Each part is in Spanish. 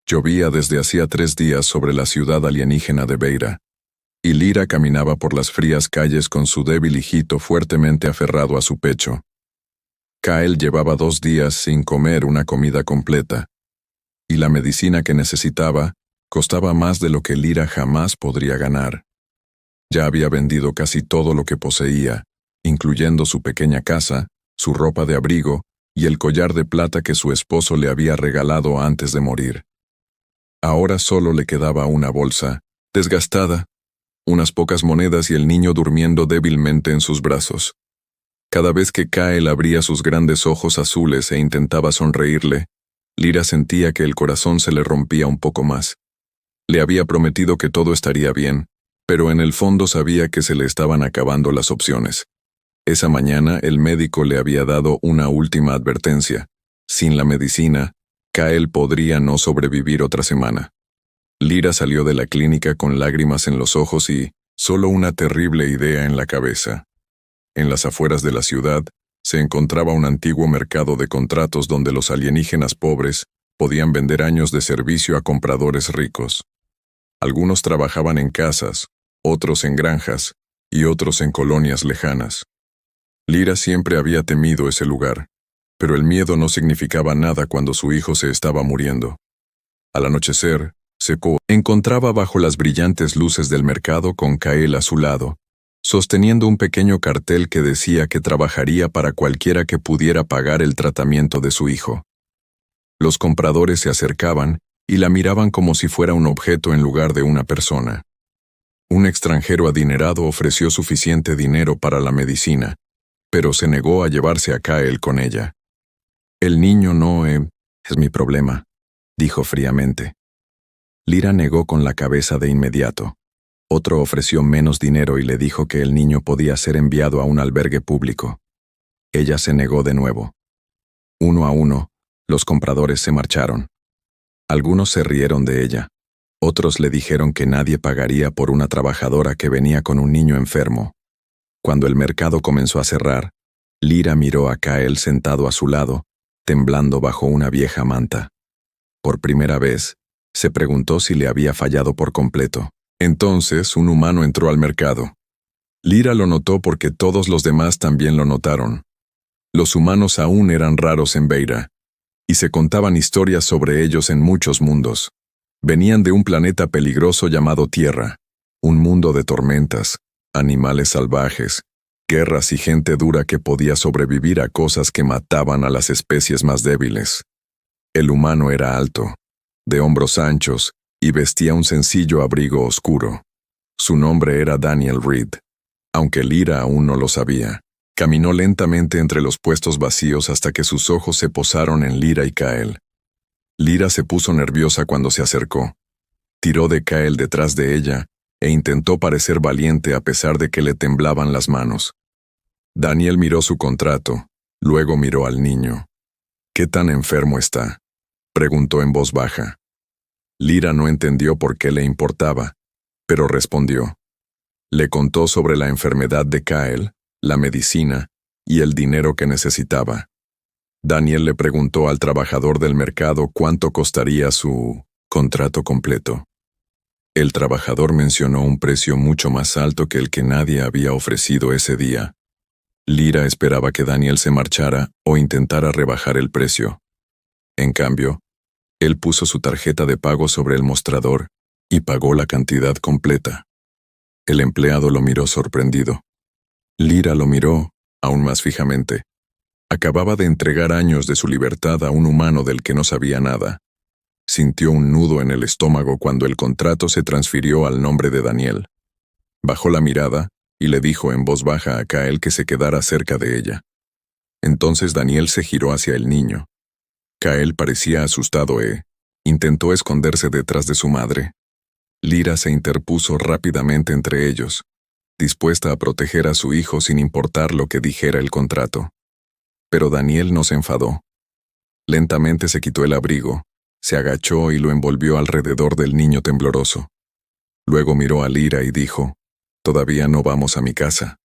Llovía desde hacía 3 días sobre la ciudad alienígena de Beira, y Lyra caminaba por las frías calles con su débil hijito fuertemente aferrado a su pecho. Kyle llevaba 2 días sin comer una comida completa, y la medicina que necesitaba costaba más de lo que Lyra jamás podría ganar. Ya había vendido casi todo lo que poseía, incluyendo su pequeña casa, su ropa de abrigo y el collar de plata que su esposo le había regalado antes de morir. Ahora solo le quedaba una bolsa, desgastada, unas pocas monedas y el niño durmiendo débilmente en sus brazos. Cada vez que Kyle abría sus grandes ojos azules e intentaba sonreírle, Lyra sentía que el corazón se le rompía un poco más. Le había prometido que todo estaría bien, pero en el fondo sabía que se le estaban acabando las opciones. Esa mañana el médico le había dado una última advertencia. Sin la medicina, Kyle podría no sobrevivir otra semana. Lyra salió de la clínica con lágrimas en los ojos y solo una terrible idea en la cabeza. En las afueras de la ciudad se encontraba un antiguo mercado de contratos donde los alienígenas pobres podían vender años de servicio a compradores ricos. Algunos trabajaban en casas, otros en granjas y otros en colonias lejanas. Lyra siempre había temido ese lugar, pero el miedo no significaba nada cuando su hijo se estaba muriendo. Al anochecer, se encontraba bajo las brillantes luces del mercado con Kyle a su lado, sosteniendo un pequeño cartel que decía que trabajaría para cualquiera que pudiera pagar el tratamiento de su hijo. Los compradores se acercaban y la miraban como si fuera un objeto en lugar de una persona. Un extranjero adinerado ofreció suficiente dinero para la medicina, pero se negó a llevarse a Kyle con ella. «El niño no es mi problema», dijo fríamente. Lyra negó con la cabeza de inmediato. Otro ofreció menos dinero y le dijo que el niño podía ser enviado a un albergue público. Ella se negó de nuevo. Uno a uno, los compradores se marcharon. Algunos se rieron de ella. Otros le dijeron que nadie pagaría por una trabajadora que venía con un niño enfermo. Cuando el mercado comenzó a cerrar, Lyra miró a Kyle sentado a su lado, temblando bajo una vieja manta. Por primera vez, se preguntó si le había fallado por completo. Entonces, un humano entró al mercado. Lyra lo notó porque todos los demás también lo notaron. Los humanos aún eran raros en Beira, y se contaban historias sobre ellos en muchos mundos. Venían de un planeta peligroso llamado Tierra, un mundo de tormentas, animales salvajes, guerras y gente dura que podía sobrevivir a cosas que mataban a las especies más débiles. El humano era alto, de hombros anchos, y vestía un sencillo abrigo oscuro. Su nombre era Daniel Reed, aunque Lyra aún no lo sabía. Caminó lentamente entre los puestos vacíos hasta que sus ojos se posaron en Lyra y Kyle. Lyra se puso nerviosa cuando se acercó. Tiró de Kyle detrás de ella e intentó parecer valiente a pesar de que le temblaban las manos. Daniel miró su contrato, luego miró al niño. «¿Qué tan enfermo está?», preguntó en voz baja. Lyra no entendió por qué le importaba, pero respondió. Le contó sobre la enfermedad de Kyle, la medicina y el dinero que necesitaba. Daniel le preguntó al trabajador del mercado cuánto costaría su contrato completo. El trabajador mencionó un precio mucho más alto que el que nadie había ofrecido ese día. Lyra esperaba que Daniel se marchara o intentara rebajar el precio. En cambio, él puso su tarjeta de pago sobre el mostrador y pagó la cantidad completa. El empleado lo miró sorprendido. Lyra lo miró, aún más fijamente. Acababa de entregar años de su libertad a un humano del que no sabía nada. Sintió un nudo en el estómago cuando el contrato se transfirió al nombre de Daniel. Bajó la mirada y le dijo en voz baja a Kyle que se quedara cerca de ella. Entonces Daniel se giró hacia el niño. Kyle parecía asustado intentó esconderse detrás de su madre. Lyra se interpuso rápidamente entre ellos, dispuesta a proteger a su hijo sin importar lo que dijera el contrato. Pero Daniel no se enfadó. Lentamente se quitó el abrigo, se agachó y lo envolvió alrededor del niño tembloroso. Luego miró a Lyra y dijo, «Todavía no vamos a mi casa».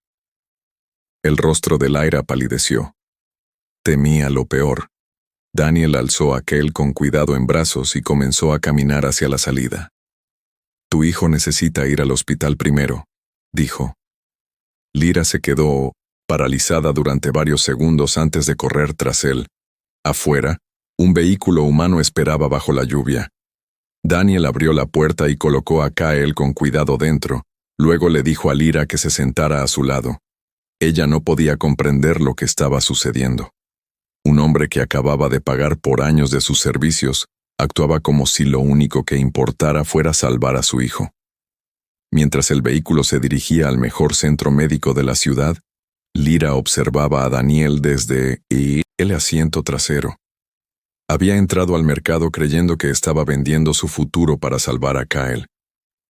El rostro de Lyra palideció. Temía lo peor. Daniel alzó a Kel con cuidado en brazos y comenzó a caminar hacia la salida. «Tu hijo necesita ir al hospital primero», dijo. Lyra se quedó paralizada durante varios segundos antes de correr tras él. Afuera, un vehículo humano esperaba bajo la lluvia. Daniel abrió la puerta y colocó a Kael con cuidado dentro. Luego le dijo a Lyra que se sentara a su lado. Ella no podía comprender lo que estaba sucediendo. Un hombre que acababa de pagar por años de sus servicios actuaba como si lo único que importara fuera salvar a su hijo. Mientras el vehículo se dirigía al mejor centro médico de la ciudad, Lyra observaba a Daniel desde el asiento trasero. Había entrado al mercado creyendo que estaba vendiendo su futuro para salvar a Kael.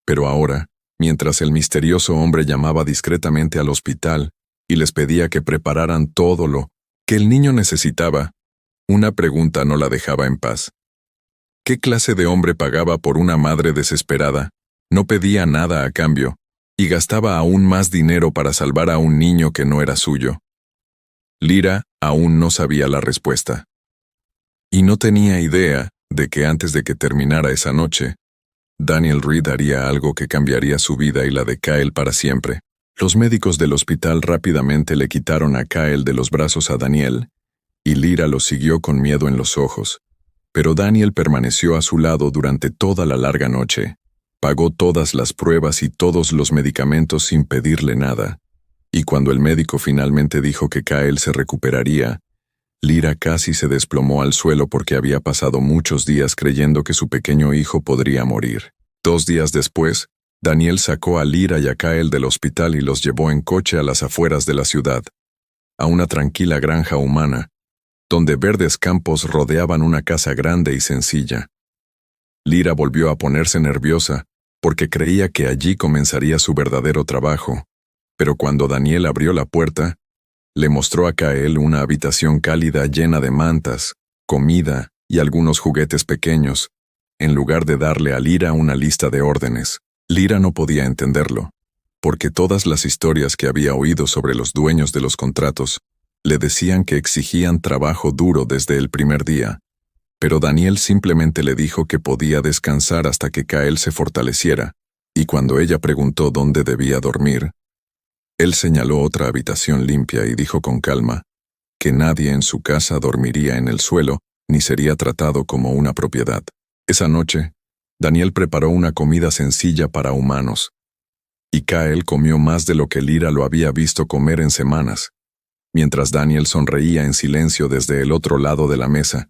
Pero ahora, mientras el misterioso hombre llamaba discretamente al hospital y les pedía que prepararan todo lo que el niño necesitaba, una pregunta no la dejaba en paz. ¿Qué clase de hombre pagaba por una madre desesperada? No pedía nada a cambio, y gastaba aún más dinero para salvar a un niño que no era suyo. Lyra aún no sabía la respuesta. Y no tenía idea de que antes de que terminara esa noche, Daniel Reed haría algo que cambiaría su vida y la de Kael para siempre. Los médicos del hospital rápidamente le quitaron a Kael de los brazos a Daniel, y Lyra lo siguió con miedo en los ojos. Pero Daniel permaneció a su lado durante toda la larga noche. Pagó todas las pruebas y todos los medicamentos sin pedirle nada. Y cuando el médico finalmente dijo que Kael se recuperaría, Lyra casi se desplomó al suelo porque había pasado muchos días creyendo que su pequeño hijo podría morir. 2 días después, Daniel sacó a Lyra y a Kael del hospital y los llevó en coche a las afueras de la ciudad, a una tranquila granja humana, donde verdes campos rodeaban una casa grande y sencilla. Lyra volvió a ponerse nerviosa, porque creía que allí comenzaría su verdadero trabajo, pero cuando Daniel abrió la puerta, le mostró a Kael una habitación cálida llena de mantas, comida y algunos juguetes pequeños, en lugar de darle a Lyra una lista de órdenes. Lyra no podía entenderlo, porque todas las historias que había oído sobre los dueños de los contratos le decían que exigían trabajo duro desde el primer día, pero Daniel simplemente le dijo que podía descansar hasta que Kael se fortaleciera, y cuando ella preguntó dónde debía dormir, él señaló otra habitación limpia y dijo con calma que nadie en su casa dormiría en el suelo ni sería tratado como una propiedad. Esa noche, Daniel preparó una comida sencilla para humanos, y Kael comió más de lo que Lyra lo había visto comer en semanas, mientras Daniel sonreía en silencio desde el otro lado de la mesa.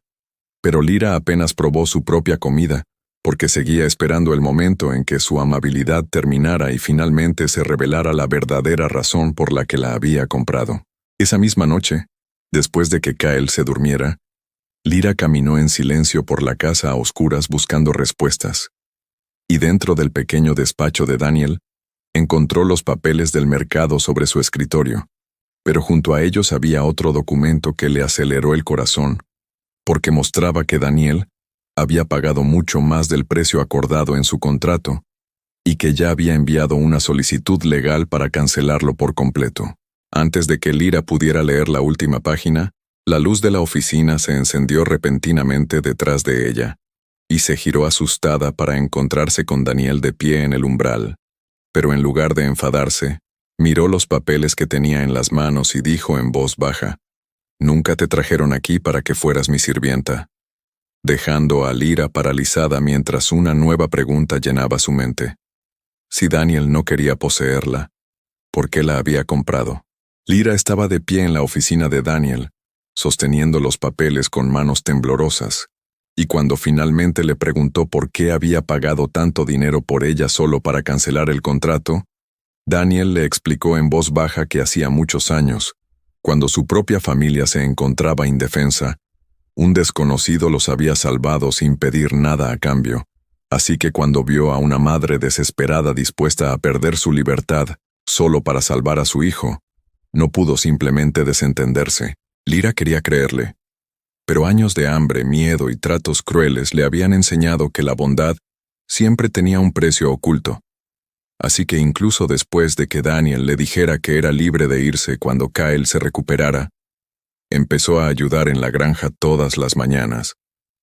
Pero Lyra apenas probó su propia comida, porque seguía esperando el momento en que su amabilidad terminara y finalmente se revelara la verdadera razón por la que la había comprado. Esa misma noche, después de que Kael se durmiera, Lyra caminó en silencio por la casa a oscuras buscando respuestas. Y dentro del pequeño despacho de Daniel, encontró los papeles del mercado sobre su escritorio. Pero junto a ellos había otro documento que le aceleró el corazón, porque mostraba que Daniel había pagado mucho más del precio acordado en su contrato, y que ya había enviado una solicitud legal para cancelarlo por completo. Antes de que Lyra pudiera leer la última página, la luz de la oficina se encendió repentinamente detrás de ella, y se giró asustada para encontrarse con Daniel de pie en el umbral. Pero en lugar de enfadarse, miró los papeles que tenía en las manos y dijo en voz baja: «Nunca te trajeron aquí para que fueras mi sirvienta», dejando a Lyra paralizada mientras una nueva pregunta llenaba su mente. Si Daniel no quería poseerla, ¿por qué la había comprado? Lyra estaba de pie en la oficina de Daniel, sosteniendo los papeles con manos temblorosas, y cuando finalmente le preguntó por qué había pagado tanto dinero por ella solo para cancelar el contrato, Daniel le explicó en voz baja que hacía muchos años, cuando su propia familia se encontraba indefensa, un desconocido los había salvado sin pedir nada a cambio, así que cuando vio a una madre desesperada dispuesta a perder su libertad solo para salvar a su hijo, no pudo simplemente desentenderse. Lyra quería creerle, pero años de hambre, miedo y tratos crueles le habían enseñado que la bondad siempre tenía un precio oculto. Así que incluso después de que Daniel le dijera que era libre de irse cuando Kael se recuperara, Empezó a ayudar en la granja todas las mañanas,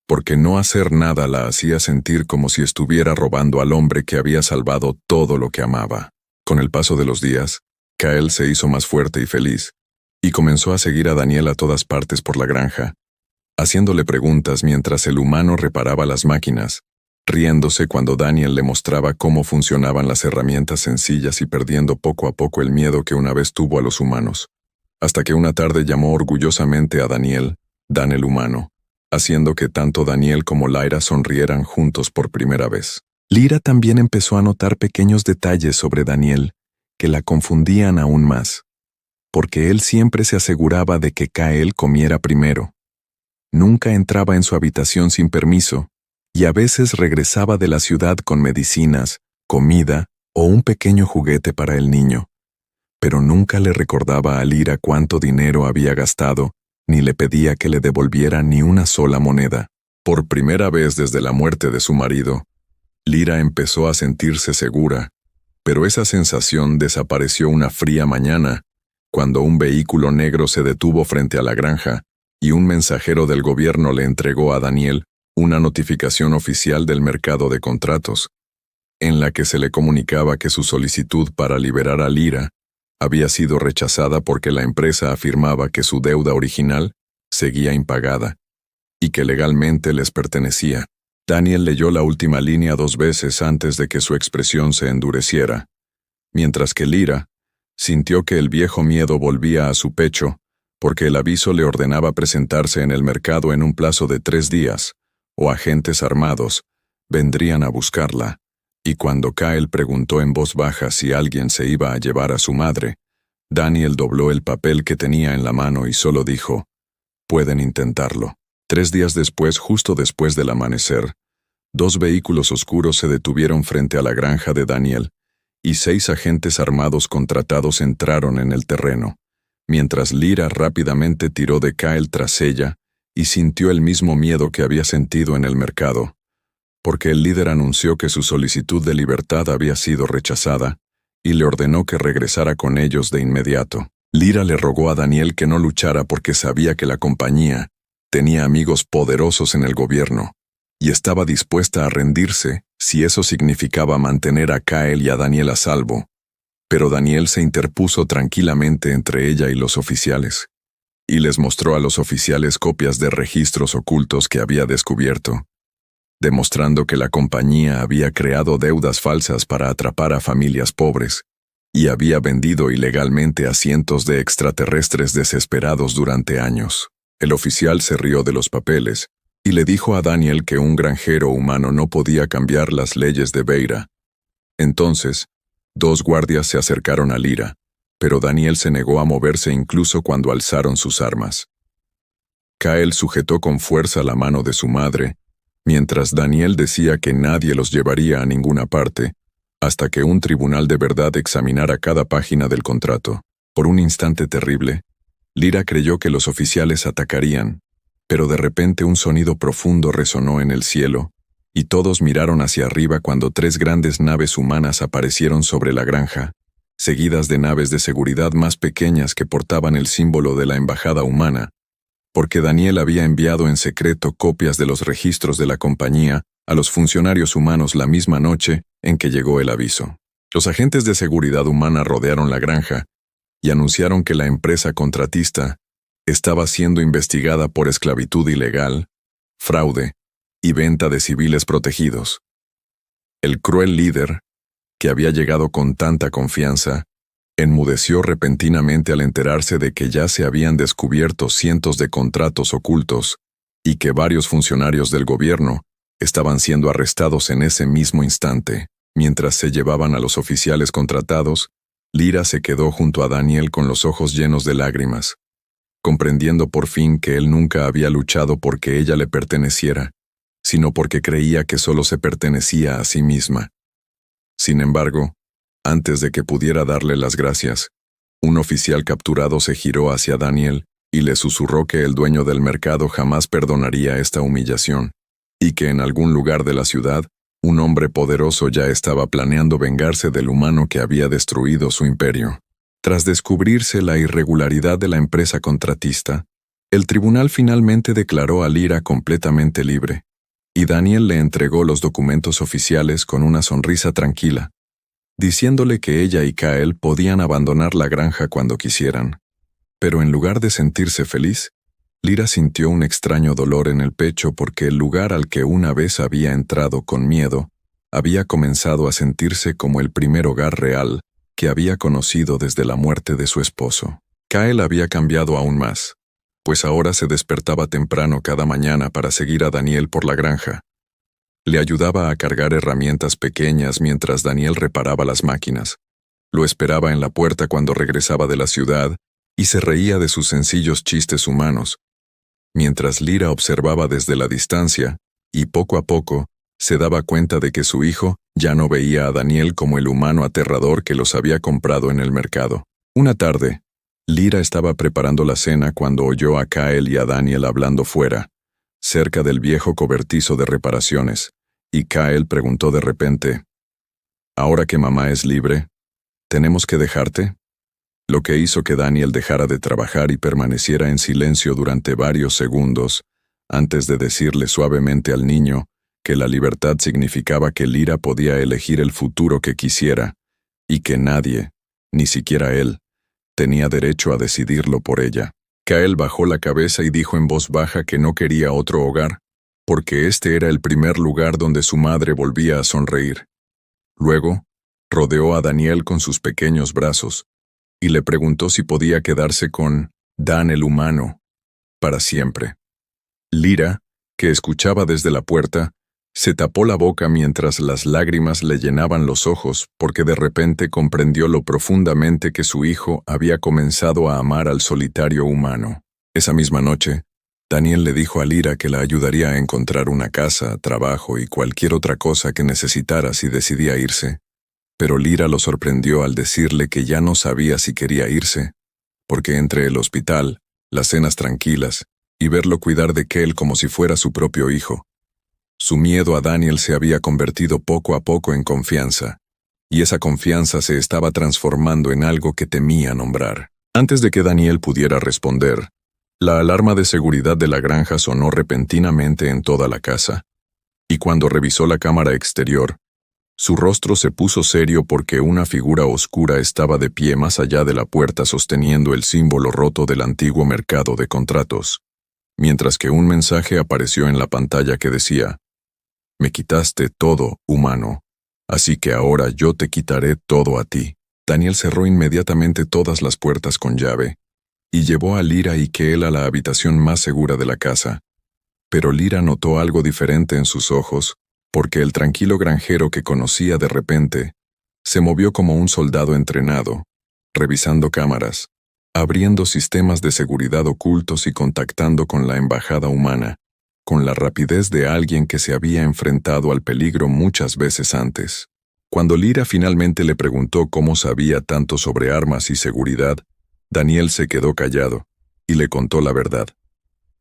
porque no hacer nada la hacía sentir como si estuviera robando al hombre que había salvado todo lo que amaba. Con el paso de los días, Kyle se hizo más fuerte y feliz, y comenzó a seguir a Daniel a todas partes por la granja, haciéndole preguntas mientras el humano reparaba las máquinas, riéndose cuando Daniel le mostraba cómo funcionaban las herramientas sencillas y perdiendo poco a poco el miedo que una vez tuvo a los humanos, hasta que una tarde llamó orgullosamente a Daniel, Dan el humano, haciendo que tanto Daniel como Lyra sonrieran juntos por primera vez. Lyra también empezó a notar pequeños detalles sobre Daniel que la confundían aún más, porque él siempre se aseguraba de que Kyle comiera primero. Nunca entraba en su habitación sin permiso, y a veces regresaba de la ciudad con medicinas, comida o un pequeño juguete para el niño. Pero nunca le recordaba a Lyra cuánto dinero había gastado, ni le pedía que le devolviera ni una sola moneda. Por primera vez desde la muerte de su marido, Lyra empezó a sentirse segura, pero esa sensación desapareció una fría mañana, cuando un vehículo negro se detuvo frente a la granja, y un mensajero del gobierno le entregó a Daniel una notificación oficial del mercado de contratos, en la que se le comunicaba que su solicitud para liberar a Lyra había sido rechazada porque la empresa afirmaba que su deuda original seguía impagada y que legalmente les pertenecía. Daniel leyó la última línea 2 veces antes de que su expresión se endureciera, mientras que Lyra sintió que el viejo miedo volvía a su pecho porque el aviso le ordenaba presentarse en el mercado en un plazo de 3 días, o agentes armados vendrían a buscarla. Y cuando Kyle preguntó en voz baja si alguien se iba a llevar a su madre, Daniel dobló el papel que tenía en la mano y solo dijo, «Pueden intentarlo». 3 días después, justo después del amanecer, 2 vehículos oscuros se detuvieron frente a la granja de Daniel, y 6 agentes armados contratados entraron en el terreno, mientras Lyra rápidamente tiró de Kyle tras ella y sintió el mismo miedo que había sentido en el mercado, porque el líder anunció que su solicitud de libertad había sido rechazada y le ordenó que regresara con ellos de inmediato. Lyra le rogó a Daniel que no luchara porque sabía que la compañía tenía amigos poderosos en el gobierno y estaba dispuesta a rendirse si eso significaba mantener a Kyle y a Daniel a salvo. Pero Daniel se interpuso tranquilamente entre ella y los oficiales, y les mostró a los oficiales copias de registros ocultos que había descubierto, demostrando que la compañía había creado deudas falsas para atrapar a familias pobres, y había vendido ilegalmente a cientos de extraterrestres desesperados durante años. El oficial se rió de los papeles, y le dijo a Daniel que un granjero humano no podía cambiar las leyes de Beira. Entonces, 2 guardias se acercaron a Lyra, pero Daniel se negó a moverse incluso cuando alzaron sus armas. Kyle sujetó con fuerza la mano de su madre, mientras Daniel decía que nadie los llevaría a ninguna parte, hasta que un tribunal de verdad examinara cada página del contrato. Por un instante terrible, Lyra creyó que los oficiales atacarían, pero de repente un sonido profundo resonó en el cielo, y todos miraron hacia arriba cuando 3 grandes naves humanas aparecieron sobre la granja, seguidas de naves de seguridad más pequeñas que portaban el símbolo de la embajada humana, porque Daniel había enviado en secreto copias de los registros de la compañía a los funcionarios humanos la misma noche en que llegó el aviso. Los agentes de seguridad humana rodearon la granja y anunciaron que la empresa contratista estaba siendo investigada por esclavitud ilegal, fraude y venta de civiles protegidos. El cruel líder, que había llegado con tanta confianza, enmudeció repentinamente al enterarse de que ya se habían descubierto cientos de contratos ocultos y que varios funcionarios del gobierno estaban siendo arrestados en ese mismo instante. Mientras se llevaban a los oficiales contratados, Lyra se quedó junto a Daniel con los ojos llenos de lágrimas, comprendiendo por fin que él nunca había luchado porque ella le perteneciera, sino porque creía que solo se pertenecía a sí misma. Sin embargo, antes de que pudiera darle las gracias, un oficial capturado se giró hacia Daniel y le susurró que el dueño del mercado jamás perdonaría esta humillación, y que en algún lugar de la ciudad, un hombre poderoso ya estaba planeando vengarse del humano que había destruido su imperio. Tras descubrirse la irregularidad de la empresa contratista, El tribunal finalmente declaró a Lyra completamente libre, y Daniel le entregó los documentos oficiales con una sonrisa tranquila, diciéndole que ella y Kyle podían abandonar la granja cuando quisieran. Pero en lugar de sentirse feliz, Lyra sintió un extraño dolor en el pecho porque el lugar al que una vez había entrado con miedo había comenzado a sentirse como el primer hogar real que había conocido desde la muerte de su esposo. Kyle había cambiado aún más, pues ahora se despertaba temprano cada mañana para seguir a Daniel por la granja. Le ayudaba a cargar herramientas pequeñas mientras Daniel reparaba las máquinas. Lo esperaba en la puerta cuando regresaba de la ciudad y se reía de sus sencillos chistes humanos, mientras Lyra observaba desde la distancia, y poco a poco se daba cuenta de que su hijo ya no veía a Daniel como el humano aterrador que los había comprado en el mercado. Una tarde, Lyra estaba preparando la cena cuando oyó a Kyle y a Daniel hablando fuera, cerca del viejo cobertizo de reparaciones, y Kyle preguntó de repente, «¿Ahora que mamá es libre, tenemos que dejarte?» Lo que hizo que Daniel dejara de trabajar y permaneciera en silencio durante varios segundos, antes de decirle suavemente al niño que la libertad significaba que Lyra podía elegir el futuro que quisiera, y que nadie, ni siquiera él, tenía derecho a decidirlo por ella. Kyle bajó la cabeza y dijo en voz baja que no quería otro hogar, porque este era el primer lugar donde su madre volvía a sonreír. Luego, rodeó a Daniel con sus pequeños brazos, y le preguntó si podía quedarse con Dan el humano para siempre. Lyra, que escuchaba desde la puerta, se tapó la boca mientras las lágrimas le llenaban los ojos porque de repente comprendió lo profundamente que su hijo había comenzado a amar al solitario humano. Esa misma noche, Daniel le dijo a Lyra que la ayudaría a encontrar una casa, trabajo y cualquier otra cosa que necesitara si decidía irse. Pero Lyra lo sorprendió al decirle que ya no sabía si quería irse, porque entre el hospital, las cenas tranquilas y verlo cuidar de Kyle como si fuera su propio hijo, su miedo a Daniel se había convertido poco a poco en confianza, y esa confianza se estaba transformando en algo que temía nombrar. Antes de que Daniel pudiera responder, la alarma de seguridad de la granja sonó repentinamente en toda la casa, y cuando revisó la cámara exterior, su rostro se puso serio porque una figura oscura estaba de pie más allá de la puerta sosteniendo el símbolo roto del antiguo mercado de contratos, mientras que un mensaje apareció en la pantalla que decía, «Me quitaste todo, humano, así que ahora yo te quitaré todo a ti». Daniel cerró inmediatamente todas las puertas con llave y llevó a Lyra y Kyle a la habitación más segura de la casa. Pero Lyra notó algo diferente en sus ojos, porque el tranquilo granjero que conocía de repente se movió como un soldado entrenado, revisando cámaras, abriendo sistemas de seguridad ocultos y contactando con la embajada humana, con la rapidez de alguien que se había enfrentado al peligro muchas veces antes. Cuando Lyra finalmente le preguntó cómo sabía tanto sobre armas y seguridad, Daniel se quedó callado y le contó la verdad,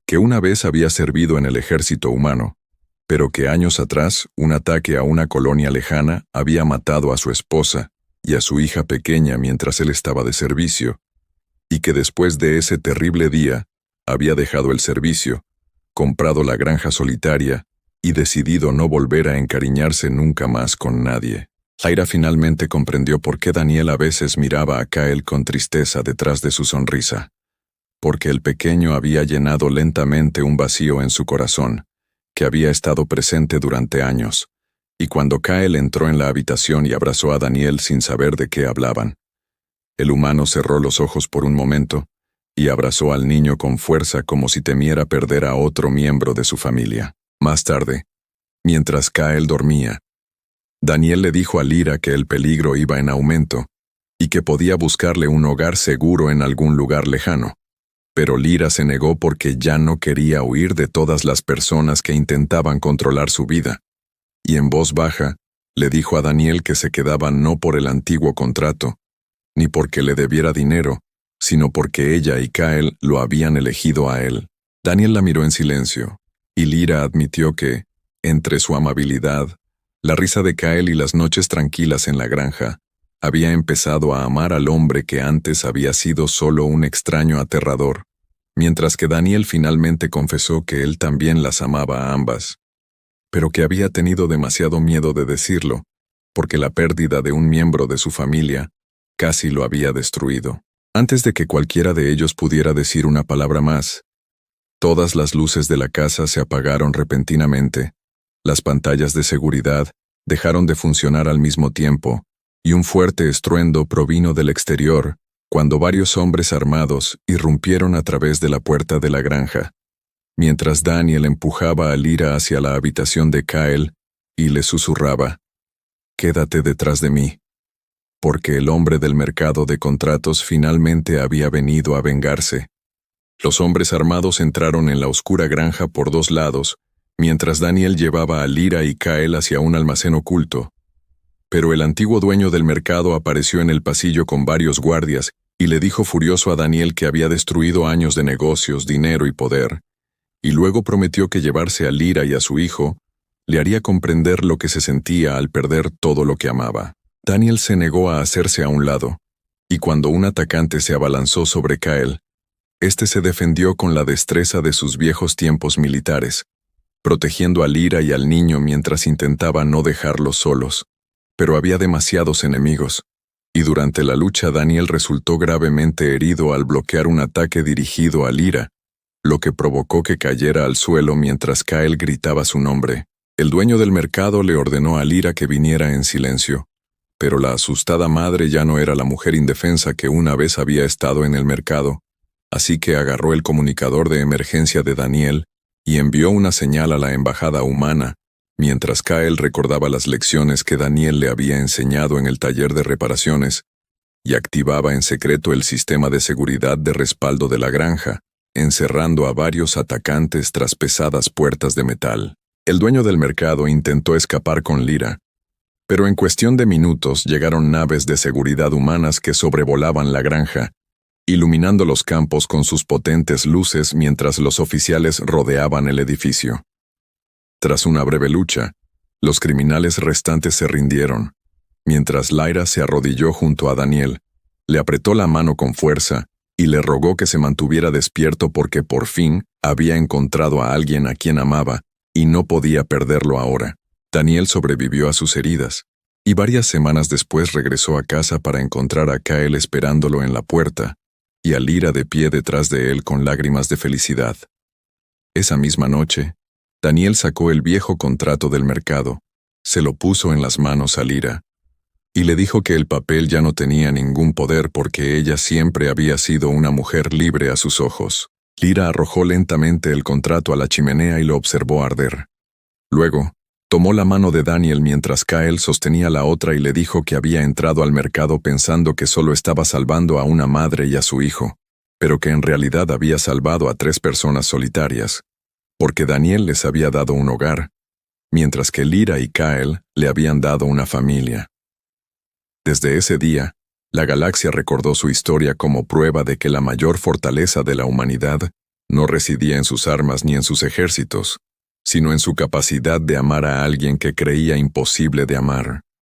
que una vez había servido en el ejército humano, pero que años atrás un ataque a una colonia lejana había matado a su esposa y a su hija pequeña mientras él estaba de servicio, y que después de ese terrible día había dejado el servicio, comprado la granja solitaria y decidido no volver a encariñarse nunca más con nadie. Lyra finalmente comprendió por qué Daniel a veces miraba a Kyle con tristeza detrás de su sonrisa, porque el pequeño había llenado lentamente un vacío en su corazón, que había estado presente durante años, y cuando Kyle entró en la habitación y abrazó a Daniel sin saber de qué hablaban, el humano cerró los ojos por un momento y abrazó al niño con fuerza como si temiera perder a otro miembro de su familia. Más tarde, mientras Kyle dormía, Daniel le dijo a Lyra que el peligro iba en aumento y que podía buscarle un hogar seguro en algún lugar lejano. Pero Lyra se negó porque ya no quería huir de todas las personas que intentaban controlar su vida, y en voz baja le dijo a Daniel que se quedaba no por el antiguo contrato, ni porque le debiera dinero, sino porque ella y Kyle lo habían elegido a él. Daniel la miró en silencio, y Lyra admitió que, entre su amabilidad, la risa de Kyle y las noches tranquilas en la granja, había empezado a amar al hombre que antes había sido solo un extraño aterrador, mientras que Daniel finalmente confesó que él también las amaba a ambas, pero que había tenido demasiado miedo de decirlo, porque la pérdida de un miembro de su familia casi lo había destruido. Antes de que cualquiera de ellos pudiera decir una palabra más, todas las luces de la casa se apagaron repentinamente, las pantallas de seguridad dejaron de funcionar al mismo tiempo, y un fuerte estruendo provino del exterior cuando varios hombres armados irrumpieron a través de la puerta de la granja, mientras Daniel empujaba a Lyra hacia la habitación de Kyle y le susurraba: «Quédate detrás de mí», porque el hombre del mercado de contratos finalmente había venido a vengarse. Los hombres armados entraron en la oscura granja por dos lados, mientras Daniel llevaba a Lyra y Kyle hacia un almacén oculto. Pero el antiguo dueño del mercado apareció en el pasillo con varios guardias y le dijo furioso a Daniel que había destruido años de negocios, dinero y poder, y luego prometió que llevarse a Lyra y a su hijo le haría comprender lo que se sentía al perder todo lo que amaba. Daniel se negó a hacerse a un lado, y cuando un atacante se abalanzó sobre Kyle, este se defendió con la destreza de sus viejos tiempos militares, protegiendo a Lyra y al niño mientras intentaba no dejarlos solos. Pero había demasiados enemigos, y durante la lucha Daniel resultó gravemente herido al bloquear un ataque dirigido a Lyra, lo que provocó que cayera al suelo mientras Kyle gritaba su nombre. El dueño del mercado le ordenó a Lyra que viniera en silencio, pero la asustada madre ya no era la mujer indefensa que una vez había estado en el mercado, así que agarró el comunicador de emergencia de Daniel y envió una señal a la embajada humana, mientras Kyle recordaba las lecciones que Daniel le había enseñado en el taller de reparaciones, y activaba en secreto el sistema de seguridad de respaldo de la granja, encerrando a varios atacantes tras pesadas puertas de metal. El dueño del mercado intentó escapar con Lyra, pero en cuestión de minutos llegaron naves de seguridad humanas que sobrevolaban la granja, iluminando los campos con sus potentes luces mientras los oficiales rodeaban el edificio. Tras una breve lucha, los criminales restantes se rindieron, mientras Lyra se arrodilló junto a Daniel, le apretó la mano con fuerza y le rogó que se mantuviera despierto porque por fin había encontrado a alguien a quien amaba y no podía perderlo ahora. Daniel sobrevivió a sus heridas, y varias semanas después regresó a casa para encontrar a Kyle esperándolo en la puerta, y a Lyra de pie detrás de él con lágrimas de felicidad. Esa misma noche, Daniel sacó el viejo contrato del mercado, se lo puso en las manos a Lyra, y le dijo que el papel ya no tenía ningún poder porque ella siempre había sido una mujer libre a sus ojos. Lyra arrojó lentamente el contrato a la chimenea y lo observó arder. Luego, tomó la mano de Daniel mientras Kyle sostenía la otra y le dijo que había entrado al mercado pensando que solo estaba salvando a una madre y a su hijo, pero que en realidad había salvado a 3 personas solitarias, porque Daniel les había dado un hogar, mientras que Lyra y Kyle le habían dado una familia. Desde ese día, la galaxia recordó su historia como prueba de que la mayor fortaleza de la humanidad no residía en sus armas ni en sus ejércitos, sino en su capacidad de amar a alguien que creía imposible de amar.